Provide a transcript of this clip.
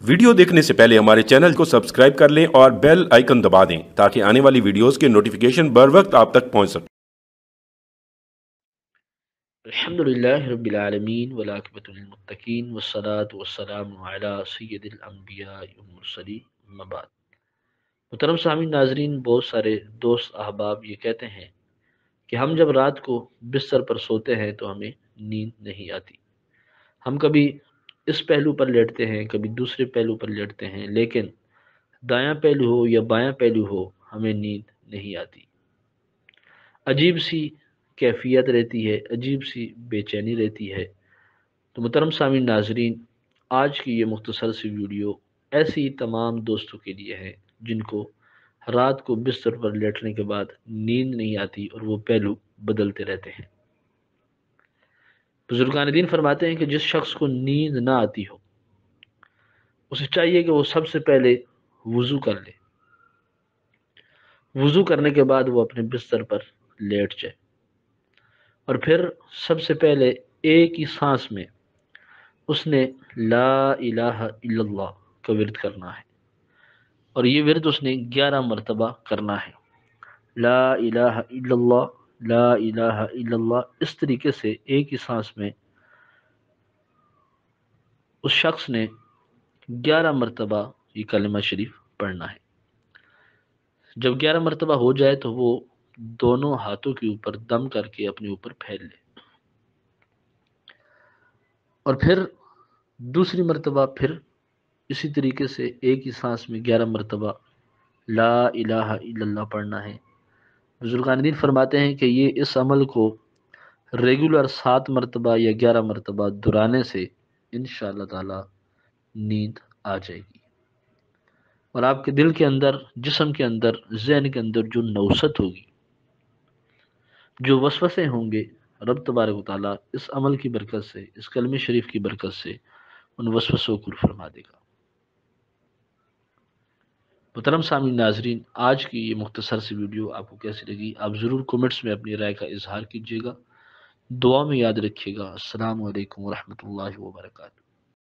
Video دیکھنے سے پہلے ہمارے چینل کو سبسکرائب کر لیں اور بیل آئیکن دبا دیں تاکہ آنے والی ویڈیوز کے نوٹیفیکیشن بر وقت آپ تک پہنچ سکیں۔ الحمدللہ رب العالمین والعاقبۃ للمتقین والصلاة والسلام علی سید الانبیاء والمرسلین، اما بعد۔ محترم سامعین ناظرین، بہت سارے دوست احباب یہ کہتے ہیں کہ ہم جب رات کو بستر پر سوتے ہیں تو ہمیں نیند نہیں آتی۔ ہم کبھی اس پہلو پر لیٹتے ہیں، کبھی دوسرے پہلو پر لیٹتے ہیں، لیکن دایاں پہلو ہو یا بایاں پہلو ہو ہمیں نیند نہیں آتی۔ عجیب سی کیفیت رہتی ہے، عجیب سی بے چینی رہتی ہے۔ تو محترم سامعین ناظرین، آج کی یہ مختصر سی ویڈیو ایسی تمام دوستوں کے لیے ہے جن کو رات کو بستر پر لیٹنے کے بعد نیند نہیں آتی اور وہ پہلو بدلتے رہتے ہیں۔ بزرگان دین فرماتے ہیں کہ جس شخص کو نیند نہ آتی ہو اسے چاہیے کہ وہ سب سے پہلے وضو کر لے۔ وضو کرنے کے بعد وہ اپنے بستر پر لیٹ جائے اور پھر سب سے پہلے ایک ہی سانس میں اس نے لا الہ الا اللہ کا ورد کرنا ہے، اور یہ ورد اس نے 11 مرتبہ کرنا ہے۔ لا الہ الا اللہ، لا الہ الا اللہ، اس طریقے سے ایک ہی سانس میں اس شخص نے 11 مرتبہ یہ کلمہ شریف پڑھنا ہے۔ جب 11 مرتبہ ہو جائے تو وہ دونوں ہاتھوں کے اوپر دم کر کے اپنے اوپر پھیل لے، اور پھر دوسری مرتبہ پھر اسی طریقے سے ایک ہی سانس میں 11 مرتبہ لا الہ الا اللہ پڑھنا ہے۔ بزرگان دین فرماتے ہیں کہ یہ اس عمل کو ریگولر 7 مرتبہ یا 11 مرتبہ دہرانے سے انشاءاللہ تعالی نیند آ جائے گی، اور آپ کے دل کے اندر، جسم کے اندر، ذہن کے اندر جو نوست ہوگی، جو وسوسے ہوں گے، رب تبارک و تعالیٰ اس عمل کی برکت سے، اس کلمہ شریف کی برکت سے ان وسوسوں کو دور فرما دے گا۔ محترم سامعین ناظرین، آج کی یہ مختصر سی ویڈیو آپ کو کیسی لگی؟ آپ ضرور کومنٹس میں اپنی رائے کا اظہار کیجیے گا۔ دعا میں یاد رکھیے گا۔ السلام علیکم ورحمۃ اللہ وبرکاتہ۔